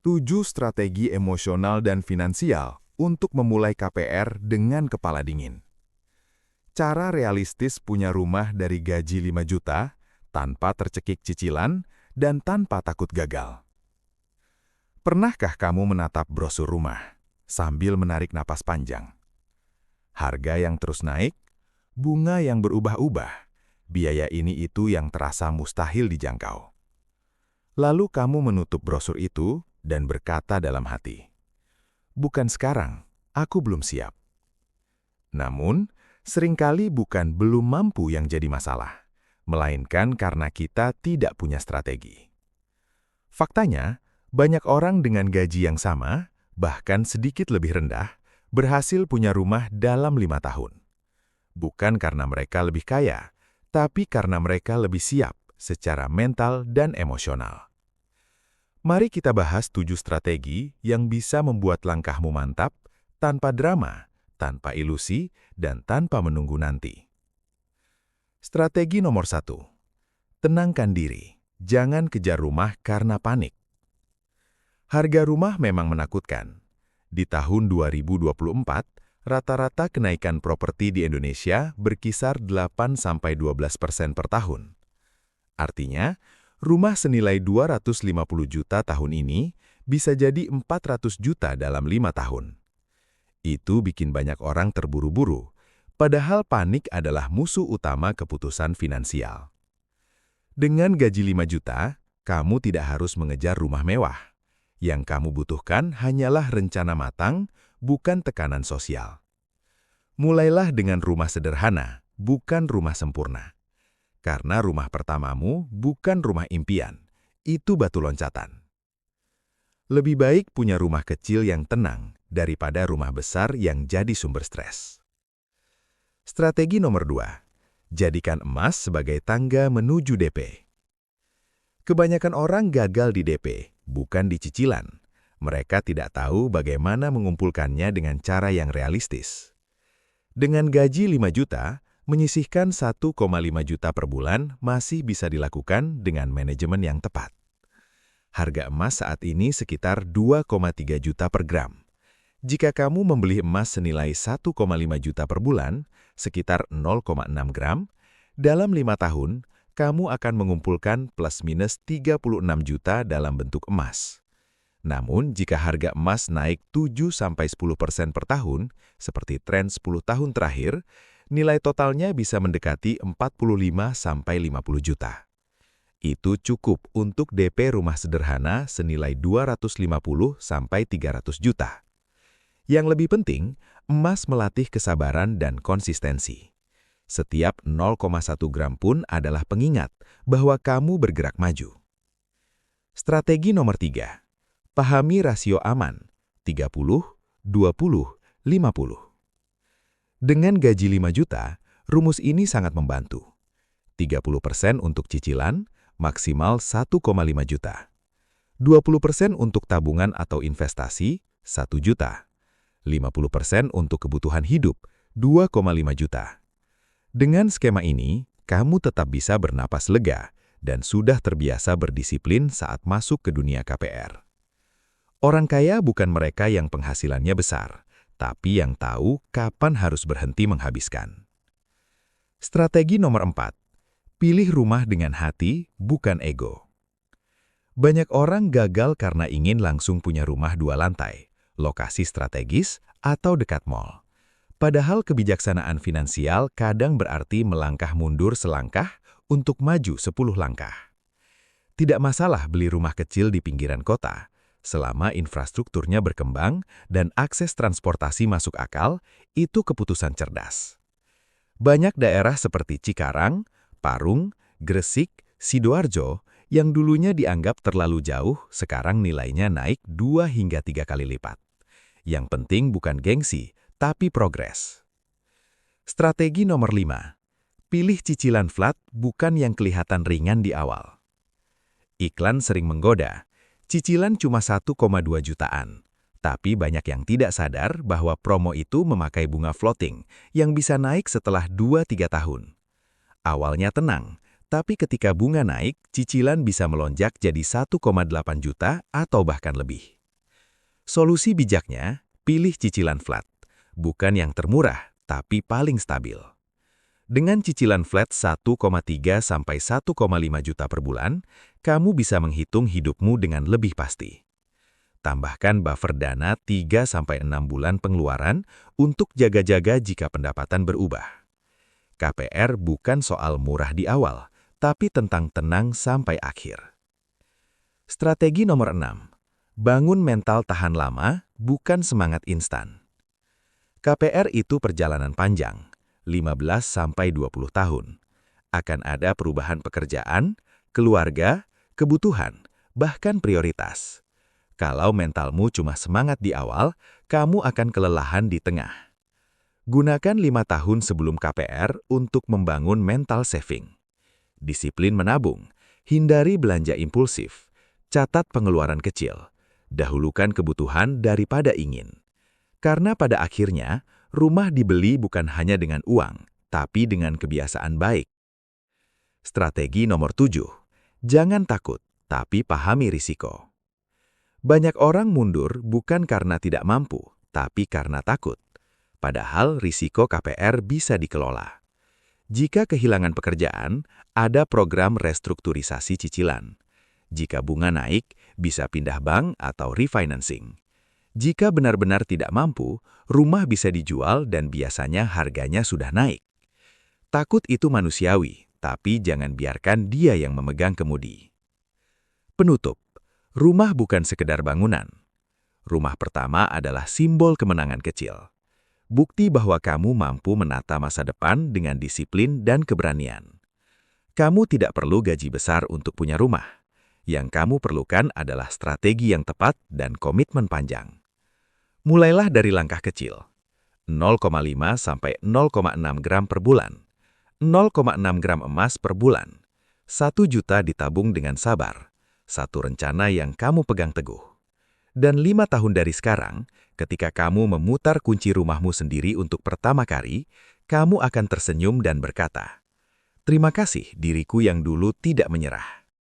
7 strategi emosional dan finansial untuk memulai KPR dengan kepala dingin. Cara realistis punya rumah dari gaji 5 juta, tanpa tercekik cicilan, dan tanpa takut gagal. Pernahkah kamu menatap brosur rumah, sambil menarik napas panjang? Harga yang terus naik, bunga yang berubah-ubah, biaya ini itu yang terasa mustahil dijangkau. Lalu kamu menutup brosur itu dan berkata dalam hati, "Bukan sekarang, aku belum siap." Namun, seringkali bukan belum mampu yang jadi masalah, melainkan karena kita tidak punya strategi. Faktanya, banyak orang dengan gaji yang sama, bahkan sedikit lebih rendah, berhasil punya rumah dalam 5 tahun. Bukan karena mereka lebih kaya, tapi karena mereka lebih siap secara mental dan emosional. Mari kita bahas 7 strategi yang bisa membuat langkahmu mantap, tanpa drama, tanpa ilusi, dan tanpa menunggu nanti. Strategi nomor 1. Tenangkan diri, jangan kejar rumah karena panik. Harga rumah memang menakutkan. Di tahun 2024, rata-rata kenaikan properti di Indonesia berkisar 8–12% per tahun. Artinya, rumah senilai 250 juta tahun ini bisa jadi 400 juta dalam 5 tahun. Itu bikin banyak orang terburu-buru, padahal panik adalah musuh utama keputusan finansial. Dengan gaji 5 juta, kamu tidak harus mengejar rumah mewah. Yang kamu butuhkan hanyalah rencana matang, bukan tekanan sosial. Mulailah dengan rumah sederhana, bukan rumah sempurna. Karena rumah pertamamu bukan rumah impian, itu batu loncatan. Lebih baik punya rumah kecil yang tenang daripada rumah besar yang jadi sumber stres. Strategi nomor 2. Jadikan emas sebagai tangga menuju DP. Kebanyakan orang gagal di DP, bukan di cicilan. Mereka tidak tahu bagaimana mengumpulkannya dengan cara yang realistis. Dengan gaji 5 juta, menyisihkan 1,5 juta per bulan masih bisa dilakukan dengan manajemen yang tepat. Harga emas saat ini sekitar 2,3 juta per gram. Jika kamu membeli emas senilai 1,5 juta per bulan, sekitar 0,6 gram, dalam 5 tahun, kamu akan mengumpulkan plus minus 36 juta dalam bentuk emas. Namun, jika harga emas naik 7–10% per tahun, seperti tren 10 tahun terakhir, nilai totalnya bisa mendekati 45–50 juta. Itu cukup untuk DP rumah sederhana senilai 250–300 juta. Yang lebih penting, emas melatih kesabaran dan konsistensi. Setiap 0,1 gram pun adalah pengingat bahwa kamu bergerak maju. Strategi nomor 3. Pahami rasio aman, 30–20–50. Dengan gaji 5 juta, rumus ini sangat membantu. 30% untuk cicilan, maksimal 1,5 juta. 20% untuk tabungan atau investasi, 1 juta. 50% untuk kebutuhan hidup, 2,5 juta. Dengan skema ini, kamu tetap bisa bernapas lega dan sudah terbiasa berdisiplin saat masuk ke dunia KPR. Orang kaya bukan mereka yang penghasilannya besar, tapi yang tahu kapan harus berhenti menghabiskan. Strategi nomor 4. Pilih rumah dengan hati, bukan ego. Banyak orang gagal karena ingin langsung punya rumah 2 lantai, lokasi strategis, atau dekat mall. Padahal kebijaksanaan finansial kadang berarti melangkah mundur selangkah untuk maju 10 langkah. Tidak masalah beli rumah kecil di pinggiran kota, selama infrastrukturnya berkembang dan akses transportasi masuk akal, itu keputusan cerdas. Banyak daerah seperti Cikarang, Parung, Gresik, Sidoarjo, yang dulunya dianggap terlalu jauh, sekarang nilainya naik 2–3 kali lipat. Yang penting bukan gengsi, tapi progres. Strategi nomor 5. Pilih cicilan flat, bukan yang kelihatan ringan di awal. Iklan sering menggoda. Cicilan cuma 1,2 jutaan. Tapi banyak yang tidak sadar bahwa promo itu memakai bunga floating yang bisa naik setelah 2–3 tahun. Awalnya tenang, tapi ketika bunga naik, cicilan bisa melonjak jadi 1,8 juta atau bahkan lebih. Solusi bijaknya, pilih cicilan flat. Bukan yang termurah, tapi paling stabil. Dengan cicilan flat 1,3 sampai 1,5 juta per bulan, kamu bisa menghitung hidupmu dengan lebih pasti. Tambahkan buffer dana 3 sampai 6 bulan pengeluaran untuk jaga-jaga jika pendapatan berubah. KPR bukan soal murah di awal, tapi tentang tenang sampai akhir. Strategi nomor 6. Bangun mental tahan lama, bukan semangat instan. KPR itu perjalanan panjang, 15-20 tahun. Akan ada perubahan pekerjaan, keluarga, kebutuhan, bahkan prioritas. Kalau mentalmu cuma semangat di awal, kamu akan kelelahan di tengah. Gunakan 5 tahun sebelum KPR untuk membangun mental saving. Disiplin menabung, hindari belanja impulsif, catat pengeluaran kecil, dahulukan kebutuhan daripada ingin. Karena pada akhirnya, rumah dibeli bukan hanya dengan uang, tapi dengan kebiasaan baik. Strategi nomor 7. Jangan takut, tapi pahami risiko. Banyak orang mundur bukan karena tidak mampu, tapi karena takut. Padahal risiko KPR bisa dikelola. Jika kehilangan pekerjaan, ada program restrukturisasi cicilan. Jika bunga naik, bisa pindah bank atau refinancing. Jika benar-benar tidak mampu, rumah bisa dijual dan biasanya harganya sudah naik. Takut itu manusiawi, tapi jangan biarkan dia yang memegang kemudi. Penutup. Rumah bukan sekedar bangunan. Rumah pertama adalah simbol kemenangan kecil. Bukti bahwa kamu mampu menata masa depan dengan disiplin dan keberanian. Kamu tidak perlu gaji besar untuk punya rumah. Yang kamu perlukan adalah strategi yang tepat dan komitmen panjang. Mulailah dari langkah kecil. 0,5 sampai 0,6 gram per bulan. 0,6 gram emas per bulan. 1 juta ditabung dengan sabar. Satu rencana yang kamu pegang teguh. Dan 5 tahun dari sekarang, ketika kamu memutar kunci rumahmu sendiri untuk pertama kali, kamu akan tersenyum dan berkata, "Terima kasih diriku yang dulu tidak menyerah."